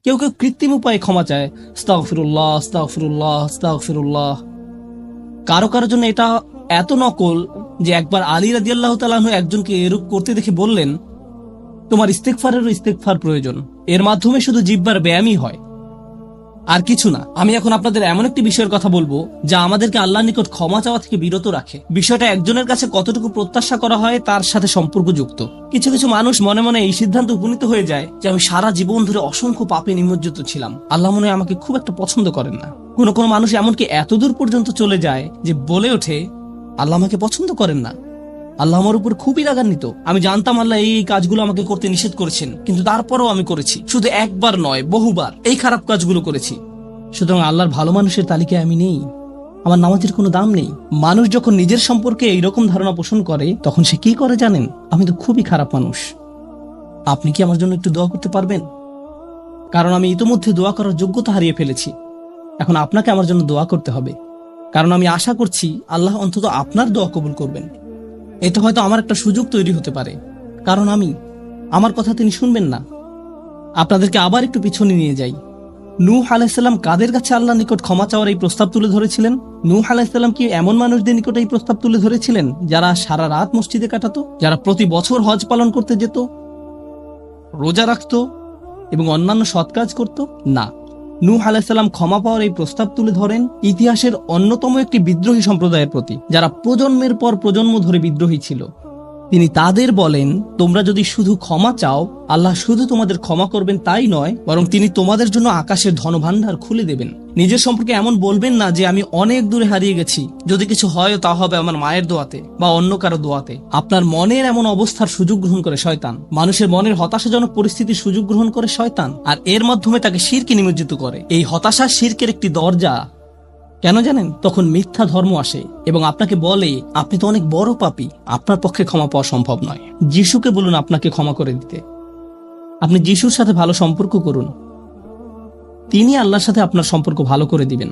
কেউ কেউ কৃত্রিম উপায়ে ক্ষমা চায়, আস্তাগফিরুল্লাহ আস্তাগফিরুল্লাহ আস্তাগফিরুল্লাহ। কারো কারো জন্য এটা এত নকল যে একবার আলী রাদিয়াল্লাহু তাআলা আনহু একজনকে এরূপ করতে দেখে বললেন, তোমার ইস্তেগফারেরও ইস্তেগফার প্রয়োজন, এর মাধ্যমে শুধু জিহ্বার ব্যায়ামই হয়, আর কিছু না। আমি এখন আপনাদের এমন একটি বিষয়ের কথা বলবো যা আমাদেরকে আল্লাহর নিকট ক্ষমা চাওয়া থেকে বিরত রাখে। বিষয়টা একজনের কাছে কতটুকু প্রত্যাশা করা হয় তার সাথে সম্পর্কযুক্ত। কিছু কিছু মানুষ মনে মনে এই সিদ্ধান্ত উপনীত হয়ে যায় যে আমি সারা জীবন ধরে অসংখ্য পাপে নিমজ্জিত ছিলাম, আল্লাহ মনে হয় আমাকে খুব একটা পছন্দ করেন না। কোন কোন মানুষ এমনকি এতদূর পর্যন্ত চলে যায় যে বলে ওঠে, আল্লাহ আমাকে পছন্দ করেন না, আল্লাহ আমার উপর খুবই রাগান্বিত। আমি জানতাম আল্লাহ এই কাজগুলো আমাকে করতে নিষেধ করেছেন, কিন্তু তারপরও আমি করেছি। শুধু একবার নয়, বহুবার এই খারাপ কাজগুলো করেছি। সুতরাং আল্লাহর ভালো মানুষের তালিকায় আমি নেই, আমার নামাজের কোনো দাম নেই। মানুষ যখন নিজের সম্পর্কে এইরকম ধারণা পোষণ করে তখন সে কি করে জানেন? আমি তো খুবই খারাপ মানুষ। আপনি কি আমার জন্য একটু দোয়া করতে পারবেন? কারণ আমি ইতোমধ্যে দোয়া করার যোগ্যতা হারিয়ে ফেলেছি। এখন আপনাকে আমার জন্য দোয়া করতে হবে, কারণ আমি আশা করছি আল্লাহ অন্তত আপনার দোয়া কবুল করবেন। এটা হয়তো আমার একটা সুযোগ তৈরি হতে পারে, কারণ আমার কথা তিনি শুনবেন না। আপনাদেরকে আবার একটু পিছনে নিয়ে যাই। নূহ আলাইহিসসালাম কাদের কাছে আল্লাহর নিকট ক্ষমা চাওয়ার এই প্রস্তাব তুলে ধরেছিলেন? নূহ আলাইহিসসালাম কি এমন মানুষদের নিকট এই প্রস্তাব তুলে ধরেছিলেন যারা সারা রাত মসজিদে কাটাতো, যারা প্রতি বছর হজ পালন করতে যেত, রোজা রাখতো এবং অন্যান্য সৎ কাজ করত? না, নূহ আলাইহিসসালাম ক্ষমা পাওয়ার এই প্রস্তাব তুলে ধরেন ইতিহাসের অন্যতম একটি বিদ্রোহী সম্প্রদায়ের প্রতি, যারা প্রজন্মের পর প্রজন্ম ধরে বিদ্রোহী ছিল। তিনি তাদের বলেন, তোমরা যদি শুধু ক্ষমা চাও, আল্লাহ শুধু তোমাদের ক্ষমা করবেন তাই নয়, বরং তিনি তোমাদের জন্য আকাশের ধনভাণ্ডার খুলে দেবেন। নিজের সম্পর্কে এমন বলবেন না যে আমি অনেক দূরে হারিয়ে গেছি, যদি কিছু হয় তা হবে আমার মায়ের দোয়াতে বা অন্য কারো দোয়াতে। আপনার মনের এমন অবস্থার সুযোগ গ্রহণ করে শয়তান। মানুষের মনের হতাশাজনক পরিস্থিতির সুযোগ গ্রহণ করে শয়তান, আর এর মাধ্যমে তাকে শিরকে নিমজ্জিত করে। এই হতাশা শিরকের একটি দরজা। কেন জানেন? তখন মিথ্যা ধর্ম আসে এবং আপনাকে বলে আপনি তো অনেক বড় পাপী, আপনার পক্ষে ক্ষমা পাওয়া সম্ভব নয়। যিশুকে বলুন আপনাকে ক্ষমা করে দিতে। আপনি যিশুর সাথে ভালো সম্পর্ক করুন, তিনি আল্লাহর সাথে আপনার সম্পর্ক ভালো করে দিবেন।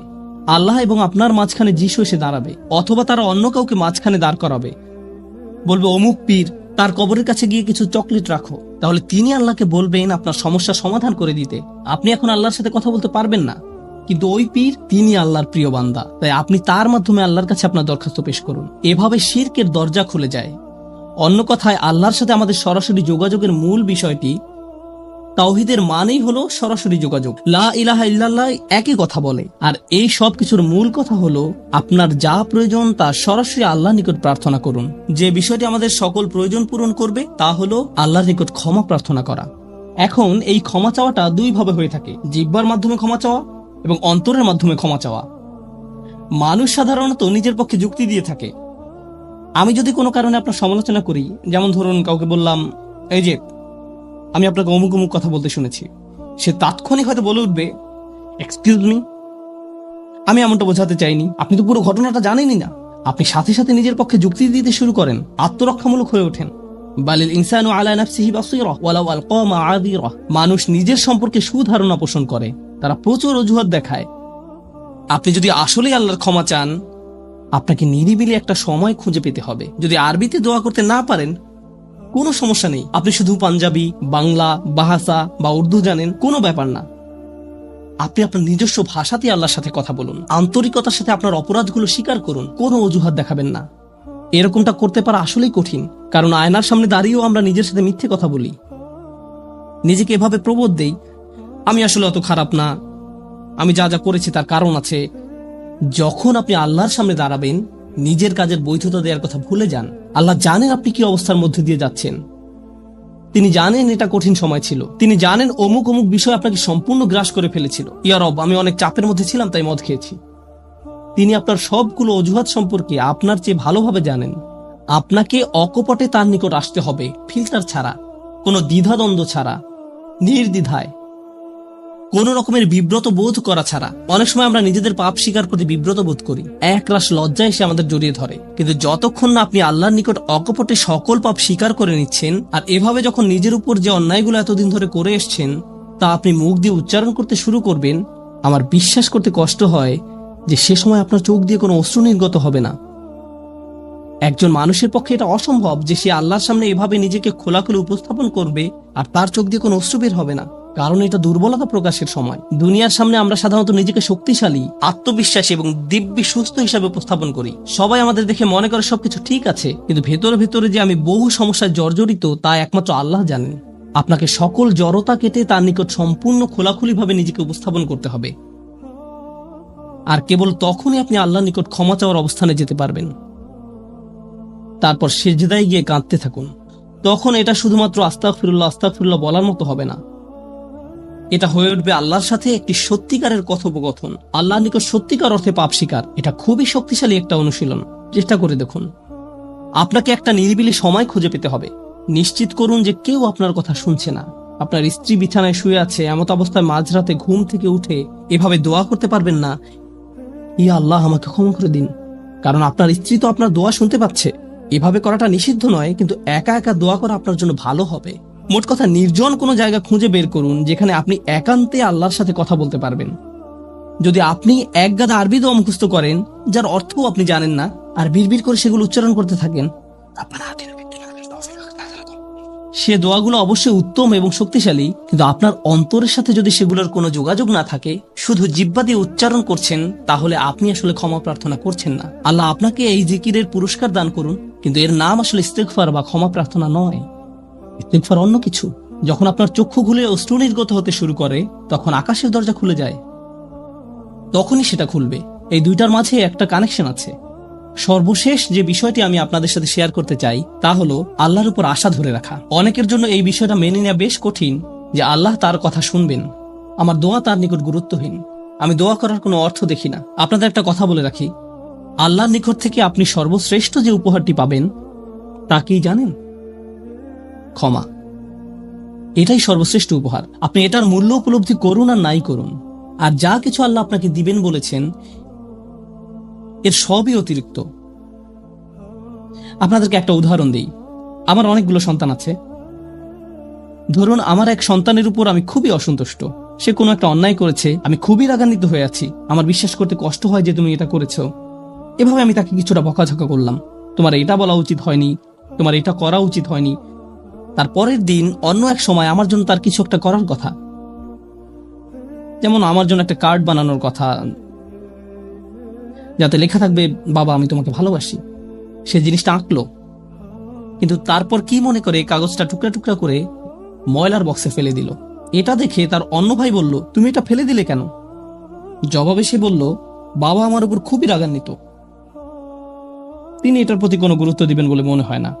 আল্লাহ এবং আপনার মাঝখানে যিশু এসে দাঁড়াবে, অথবা তারা অন্য কাউকে মাঝখানে দাঁড় করাবে, বলবে অমুক পীর, তার কবরের কাছে গিয়ে কিছু চকলেট রাখো। তাহলে তিনি আল্লাহকে বলবেন আপনার সমস্যা সমাধান করে দিতে। আপনি এখন আল্লাহর সাথে কথা বলতে পারবেন না, কিন্তু ওই পীর তিনি আল্লাহর প্রিয় বান্দা, তাই আপনি তার মাধ্যমে আল্লাহর কাছে আপনার দরখাস্ত পেশ করুন। এভাবে শিরকের দরজা খুলে যায়। অন্য কথায়, আল্লাহর সাথে আমাদের সরাসরি যোগাযোগের মূল বিষয়টি, তাওহীদের মানেই হলো সরাসরি যোগাযোগ। লা ইলাহা ইল্লাল্লাহ একই কথা বলে, আর এই সব কিছুর মূল কথা হলো আপনার যা প্রয়োজন তা সরাসরি আল্লাহর নিকট প্রার্থনা করুন। যে বিষয়টি আমাদের সকল প্রয়োজন পূরণ করবে তা হলো আল্লাহর নিকট ক্ষমা প্রার্থনা করা। এখন এই ক্ষমা চাওয়াটা দুই ভাবে হয়ে থাকে, জিহ্বার মাধ্যমে ক্ষমা চাওয়া এবং অন্তরের মাধ্যমে ক্ষমা চাওয়া। মানুষ সাধারণত নিজের পক্ষে যুক্তি দিয়ে থাকে। আমি যদি কোনো কারণে আপনার সমালোচনা করি, যেমন ধরুন কাউকে বললাম, এই যে আমি আপনাকে অমুক অমুক কথা বলতে শুনেছি, সে তাৎক্ষণিক হয়তো বলে উঠবে, এক্সকিউজ মি, আমি এমনটা বোঝাতে চাইনি, আপনি তো পুরো ঘটনাটা জানেনই না। আপনি সাথে সাথে নিজের পক্ষে যুক্তি দিতে শুরু করেন, আত্মরক্ষামূলক হয়ে ওঠেন। বালিল ইনসানু আলা নাফসিহি বাসীরা ওয়ালাউ আলকা মাআযিরা। মানুষ নিজের সম্পর্কে সুধারণা পোষণ করে, তারা প্রচুর অজুহাত দেখায়। আপনি যদি আসলেই আল্লাহর ক্ষমা চান, আপনাকে নিরিবিলি একটা সময় খুঁজে পেতে হবে। যদি আরবিতে দোয়া করতে না পারেন, কোনো সমস্যা নেই, আপনি শুধু পাঞ্জাবি, বাংলা, বাহাসা বা উর্দু জানেন, কোনো ব্যাপার না। আপনি আপনার নিজস্ব ভাষাতে আল্লাহর সাথে কথা বলুন, আন্তরিকতার সাথে আপনার অপরাধগুলো স্বীকার করুন, কোনো অজুহাত দেখাবেন না। এরকমটা করতে পারা আসলেই কঠিন, কারণ আয়নার সামনে দাঁড়িয়েও আমরা নিজের সাথে মিথ্যে কথা বলি, নিজেকে এভাবে প্রবোধ দেই, আমি আসলে অত খারাপ না, আমি যা যা করেছি তার কারণ আছে। যখন আপনি আল্লাহর সামনে দাঁড়াবেন, নিজের কাজের বৈধতা দেওয়ার কথা ভুলে যান। আল্লাহ জানেন আপনি কি অবস্থার মধ্যে দিয়ে যাচ্ছেন, তিনি জানেন এটা কঠিন সময় ছিল, তিনি জানেন অমুক অমুক বিষয় আপনাকে সম্পূর্ণ গ্রাস করে ফেলেছিল। ইয়া রব, আমি অনেক চাপের মধ্যে ছিলাম তাই মদ খেয়েছি। তিনি আপনার সবগুলো অজুহাত সম্পর্কে আপনার চেয়ে ভালোভাবে জানেন। আপনাকে অকপটে তার নিকট আসতে হবে, ফিল্টার ছাড়া, কোনো দ্বিধাদ্বন্দ্ব ছাড়া, নির্দ্বিধায়, কোন রকমের বিব্রত বোধ করা ছাড়া। অনেক সময় আমরা নিজেদের পাপ স্বীকার করতে বিব্রত বোধ করি, একরাশ লজ্জা এসে আমাদের জড়িয়ে ধরে। কিন্তু যতক্ষণ না আপনি আল্লাহর নিকট অকপটে সকল পাপ স্বীকার করে নিচ্ছেন, আর এভাবে যখন নিজের উপর যে অন্যায়গুলো এতদিন ধরে করে এসছেন তা আপনি মুখ দিয়ে উচ্চারণ করতে শুরু করবেন, আমার বিশ্বাস করতে কষ্ট হয় যে সে সময় আপনার চোখ দিয়ে কোনো অশ্রু নির্গত হবে না। একজন মানুষের পক্ষে এটা অসম্ভব যে সে আল্লাহর সামনে এভাবে নিজেকে খোলাখুলি উপস্থাপন করবে আর তার চোখ দিয়ে কোনো অশ্রু বের হবে না। কারণ এটা দুর্বলতা প্রকাশের সময়। দুনিয়ার সামনে আমরা সাধারণত নিজেকে শক্তিশালী, আত্মবিশ্বাসী এবং দিব্যি সুস্থ হিসাবে উপস্থাপন করি। সবাই আমাদের দেখে মনে করে সবকিছু ঠিক আছে, কিন্তু ভেতরে ভেতরে যে আমি বহু সমস্যায় জর্জরিত তা একমাত্র আল্লাহ জানেন। আপনাকে সকল জড়তা কেটে তার নিকট সম্পূর্ণ খোলাখুলিভাবে নিজেকে উপস্থাপন করতে হবে, আর কেবল তখনই আপনি আল্লাহর নিকট ক্ষমা চাওয়ার অবস্থানে যেতে পারবেন। তারপর সিজদায় গিয়ে কাঁদতে থাকুন। তখন এটা শুধুমাত্র আস্তাগফিরুল্লাহ আস্তাগফিরুল্লাহ বলার মতো হবে না, এটা হয়ে উঠবে আল্লাহর সাথে একটি সত্যিকারের কথোপকথন, আল্লাহর নিকট সত্যিকার অর্থে পাপ স্বীকার। এটা খুবই শক্তিশালী একটা অনুশীলন, চেষ্টা করে দেখুন। আপনাকে একটা নিরিবিলি সময় খুঁজে পেতে হবে। নিশ্চিত করুন যে কেউ আপনার কথা শুনছে না। আপনার স্ত্রী বিছানায় শুয়ে আছে, এমত অবস্থায় মাঝরাতে ঘুম থেকে উঠে এভাবে দোয়া করতে পারবেন না, ইয়া আল্লাহ আমাকে ক্ষমা করে দিন, কারণ আপনার স্ত্রী তো আপনার দোয়া শুনতে পাচ্ছে। এভাবে করাটা নিষিদ্ধ নয়, কিন্তু একা একা দোয়া করা আপনার জন্য ভালো হবে। মোট কথা, নির্জন কোনো জায়গা খুঁজে বের করুন যেখানে আপনি একান্তে আল্লাহর সাথে কথা বলতে পারবেন। যদি আপনি এক গাদা আরবি দোয়া মুখস্থ করেন যার অর্থও আপনি জানেন না, আর বিড়বিড় করে সেগুলো উচ্চারণ করতে থাকেন, সে দোয়াগুলো অবশ্যই উত্তম এবং শক্তিশালী, কিন্তু আপনার অন্তরের সাথে যদি সেগুলোর কোনো যোগাযোগ না থাকে, শুধু জিহ্বা দিয়ে উচ্চারণ করছেন, তাহলে আপনি আসলে ক্ষমা প্রার্থনা করছেন না। আল্লাহ আপনাকে এই জিকিরের পুরস্কার দান করুন, কিন্তু এর নাম আসলে ইস্তেগফার বা ক্ষমা প্রার্থনা নয়। ইস্তেগফার অন্য কিছু। যখন আপনার চক্ষু খুলে অশ্রু নির্গত হতে শুরু করে, তখন আকাশের দরজা খুলে যায়, তখনই সেটা খুলবে। এই দুইটার মাঝে একটা কানেকশন আছে। সর্বশেষ যে বিষয়টি আমি আপনাদের সাথে শেয়ার করতে চাই তা হলো আল্লাহর উপর আশা ধরে রাখা। অনেকের জন্য এই বিষয়টা মেনে নেওয়া বেশ কঠিন যে আল্লাহ তার কথা শুনবেন, আমার দোয়া তার নিকট গুরুত্বহীন, আমি দোয়া করার কোনো অর্থ দেখি না। আপনাদের একটা কথা বলে রাখি, আল্লাহর নিকট থেকে আপনি সর্বশ্রেষ্ঠ যে উপহারটি পাবেন তা কি জানেন? ক্ষমা। এটাই সর্বশ্রেষ্ঠ উপহার। আপনি এটার মূল্য উপলব্ধি করুন আর নাই করুন, আর যা কিছু আল্লাহ আপনাকে দিবেন বলেছেন এর সবই অতিরিক্ত। আপনাদেরকে একটা উদাহরণ দিই। আমার অনেকগুলো সন্তান আছে। ধরুন আমার এক সন্তানের উপর আমি খুবই অসন্তুষ্ট। সে কোনো একটা অন্যায় করেছে, আমি খুবই রাগান্বিত হয়ে আছি। আমার বিশ্বাস করতে কষ্ট হয় যে তুমি এটা করেছো। এভাবে আমি তাকে কিছুটা বকাঝকা করলাম, তোমার এটা বলা উচিত হয়নি, তোমার এটা করা উচিত হয়নি। তার পরের দিন অন্য এক সময় আমার জন্য তার কিছু একটা করার কথা, যেমন আমার জন্য একটা কার্ড বানানোর কথা, যাতে লেখা থাকবে বাবা আমি তোমাকে ভালোবাসি। সে জিনিসটা আঁকলো, কিন্তু তারপর কি মনে করে কাগজটা টুকরা টুকরা করে ময়লার বক্সে ফেলে দিল। এটা দেখে তার অন্য ভাই বলল, তুমি এটা ফেলে দিলে কেন? জবাবে সে বলল, বাবা আমার উপর খুবই রাগান্বিত, তিনি এটার প্রতি কোনো গুরুত্ব দিবেন বলে মনে হয় না।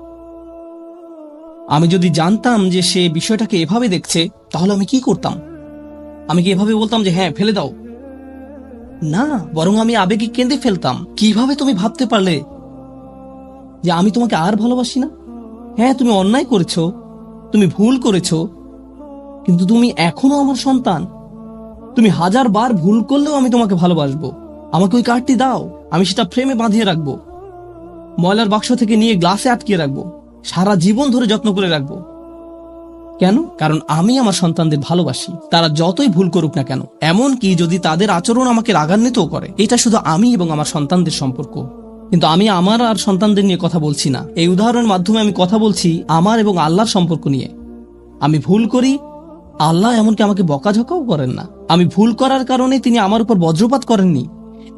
আমি যদি জানতাম যে সে বিষয়টাকে এভাবে দেখছে, তাহলে আমি কি করতাম? আমি কি এভাবে বলতাম যে হ্যাঁ ফেলে দাও? না, বরং আমি আবেগে কেঁদে ফেলতাম, কিভাবে তুমি ভাবতে পারলে যে আমি তোমাকে আর ভালোবাসি না? হ্যাঁ তুমি অন্যায় করেছো, তুমি ভুল করেছো, কিন্তু তুমি এখনো আমার সন্তান। তুমি 1000 বার ভুল করলেও আমি তোমাকে ভালোবাসবো। আমাকে ওই কার্ডটি দাও, আমি সেটা ফ্রেমে বাঁধিয়ে রাখবো, ময়লার বাক্স থেকে নিয়ে গ্লাসে আটকিয়ে রাখবো, সারা জীবন ধরে যত্ন করে রাখবো। কেন? কারণ আমি আমার সন্তানদের ভালোবাসি, তারা যতই ভুল করুক না কেন, এমনকি যদি তাদের আচরণ আমাকে রাগান্বিতও করে। এটা শুধু আমি এবং আমার সন্তানদের সম্পর্ক, কিন্তু আমি আমার আর সন্তানদের নিয়ে কথা বলছি না। এই উদাহরণের মাধ্যমে আমি কথা বলছি আমার এবং আল্লাহর সম্পর্ক নিয়ে। আমি ভুল করি, আল্লাহ এমনকি আমাকে বকাঝকাও করেন না। আমি ভুল করার কারণে তিনি আমার উপর বজ্রপাত করেননি,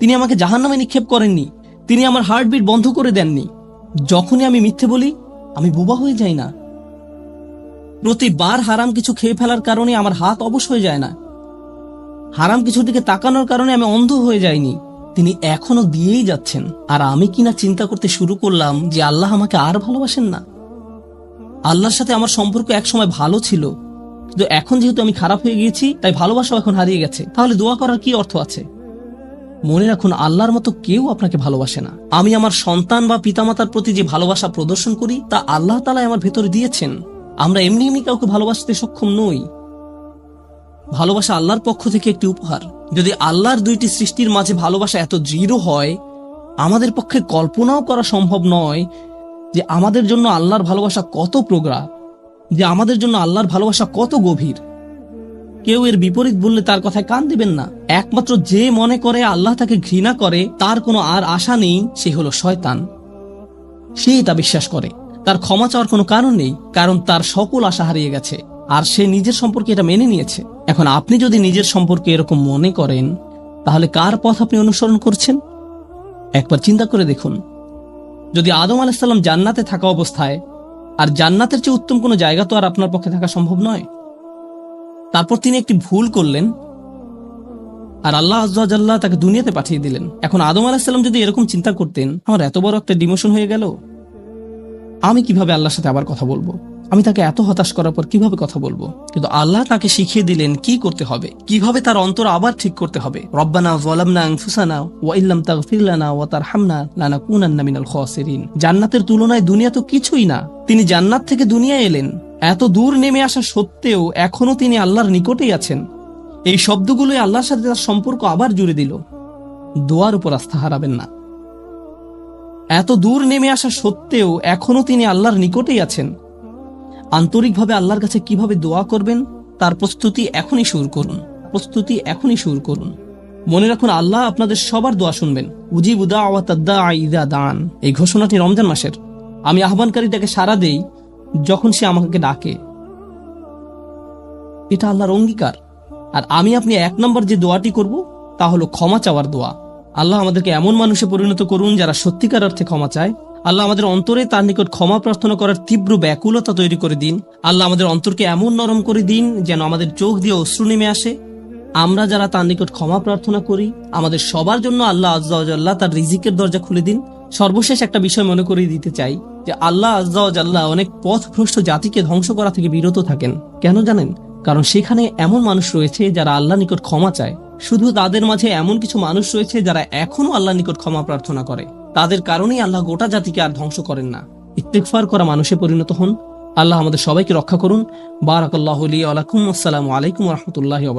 তিনি আমাকে জাহান্নামে নিক্ষেপ করেননি, তিনি আমার হার্টবিট বন্ধ করে দেননি। যখনই আমি মিথ্যে বলি, আমি বোবা হয়ে যাই না। প্রতিবার হারাম কিছু খেয়ে ফেলার কারণে আমার হাত অবশ হয়ে যায় না। হারাম কিছুর দিকে তাকানোর কারণে আমি অন্ধ হয়ে যাইনি। তিনি এখনো দিয়েই যাচ্ছেন। আর আমি কিনা চিন্তা করতে শুরু করলাম যে আল্লাহ আমাকে আর ভালোবাসেন না। আল্লাহর সাথে আমার সম্পর্ক একসময় ভালো ছিল, কিন্তু এখন যেহেতু আমি খারাপ হয়ে গিয়েছি, তাই ভালোবাসা এখন হারিয়ে গেছে। তাহলে দোয়া করার কি অর্থ আছে? মনে রাখুন, আল্লাহর মতো কেউ আপনাকে ভালোবাসে না। আমি আমার সন্তান বা পিতামাতার প্রতি যে ভালোবাসা প্রদর্শন করি, তা আল্লাহ তাআলা আমার ভেতরে দিয়েছেন। আমরা এমনি এমনি কাউকে ভালোবাসতে সক্ষম নই। ভালোবাসা আল্লাহর পক্ষ থেকে একটি উপহার। যদি আল্লাহর দুইটি সৃষ্টির মাঝে ভালোবাসা এত দৃঢ় হয়, আমাদের পক্ষে কল্পনাও করা সম্ভব নয় যে আমাদের জন্য আল্লাহর ভালোবাসা কত প্রগাঢ়, যে আমাদের জন্য আল্লাহর ভালোবাসা কত গভীর। কেউ এর বিপরীত বললে তার কথায় কান দিবেন না। একমাত্র যে মনে করে আল্লাহ তাকে ঘৃণা করে, তার কোনো আর আশা নেই, সে হলো শয়তান। সে তা বিশ্বাস করে। তার ক্ষমা চাওয়ার কোনো কারণ নেই, কারণ তার সকল আশা হারিয়ে গেছে। আর সে নিজের সম্পর্কে এটা মেনে নিয়েছে। এখন আপনি যদি নিজের সম্পর্কে এরকম মনে করেন, তাহলে কার পথ আপনি অনুসরণ করছেন? একবার চিন্তা করে দেখুন, যদি আদম আলাইহিস সালাম জান্নাতে থাকা অবস্থায়, আর জান্নাতের চেয়ে উত্তম কোনো জায়গা তো আর আপনার পক্ষে থাকা সম্ভব নয়, তারপর তিনি একটি ভুল করলেন আর আল্লাহ আযজা ওয়া জাল্লা তাকে দুনিয়াতে পাঠিয়ে দিলেন। এখন আদম আলাইহিস সালাম যদি এরকম চিন্তা করতেন, আমার এত বড় একটা ডিমোশন হয়ে গেল, আমি কিভাবে আল্লাহর সাথে আবার কথা বলবো, আমি তাকে এত হতাশ করার পর কিভাবে কথা বলবো? কিন্তু আল্লাহ তাকে শিখিয়ে দিলেন কি করতে হবে, কিভাবে তার অন্তর আবার ঠিক করতে হবে। রব্বানা যালামনা আনফুসানা ওয়া ইল্লাম তাগফির লানা ওয়া তারহামনা লানাকুনান্না মিনাল খাসিরিন। জান্নাতের তুলনায় দুনিয়া তো কিছুই না। তিনি জান্নাত থেকে দুনিয়ায় এলেন, এত দূর নেমে আসা সত্ত্বেও এখনো তিনি আল্লাহর নিকটেই আছেন। এই শব্দগুলোই আল্লাহর সাথে তার সম্পর্ক আবার জুড়ে দিল। দোয়ার উপর আস্থা হারাবেন না। এত দূর নেমে আসা সত্ত্বেও এখনো তিনি আল্লাহর নিকটেই আছেন। আন্তরিকভাবে আল্লাহর কাছে কিভাবে দোয়া করবেন তার প্রস্তুতি এখনই শুরু করুন। মনে রাখুন, আল্লাহ আপনাদের সবার দোয়া শুনবেন। উজিবু দাওয়াতাদ দাঈ ইযা দাআন, এই ঘোষণাটি রমজান মাসের। আমি আহ্বানকারীটাকে সাড়া দেই যখন সে আমাকে ডাকে। এটা আল্লাহর অঙ্গীকার। আর আমি আপনি 1 নম্বর যে দোয়াটি করব তা হলো ক্ষমা চাওয়ার দোয়া। আল্লাহ আমাদেরকে এমন মানুষে পরিণত করুন যারা সত্যিকার অর্থে ক্ষমা চায়। আল্লাহ আমাদের অন্তরে তার নিকট ক্ষমা প্রার্থনা করার তীব্র ব্যাকুলতা তৈরি করে দিন। আল্লাহ আমাদের অন্তরকে এমন নরম করে দিন যেন আমাদের চোখ দিয়ে অশ্রু নেমে আসে। আমরা যারা তার নিকট ক্ষমা প্রার্থনা করি, আমাদের সবার জন্য আল্লাহ আযজা ওয়া জাল্লা তার রিজিকের দরজা খুলে দিন। সর্বশেষ একটা বিষয় মনে করিয়ে দিতে চাই যে আল্লাহ আযজা ওয়া জাল্লা অনেক পথভ্রষ্ট জাতিকে ধ্বংস করা থেকে বিরত থাকেন। কেন জানেন? কারণ সেখানে এমন মানুষ রয়েছে যারা আল্লাহর নিকট ক্ষমা চায়। শুধু তাদের মাঝে এমন কিছু মানুষ রয়েছে যারা এখনো আল্লাহর নিকট ক্ষমা প্রার্থনা করে। তাদের কারণেই আল্লাহ গোটা জাতিকে আর ধ্বংস করেন না। ইস্তিগফার করা মানুষে পরিণত হন। আল্লাহ আমাদের সবাইকে রক্ষা করুন। বারাকাল্লাহু লি ওয়া লাকুম। আসসালামু আলাইকুম ওয়া রাহমাতুল্লাহি ওয়া বারাকাতুহু।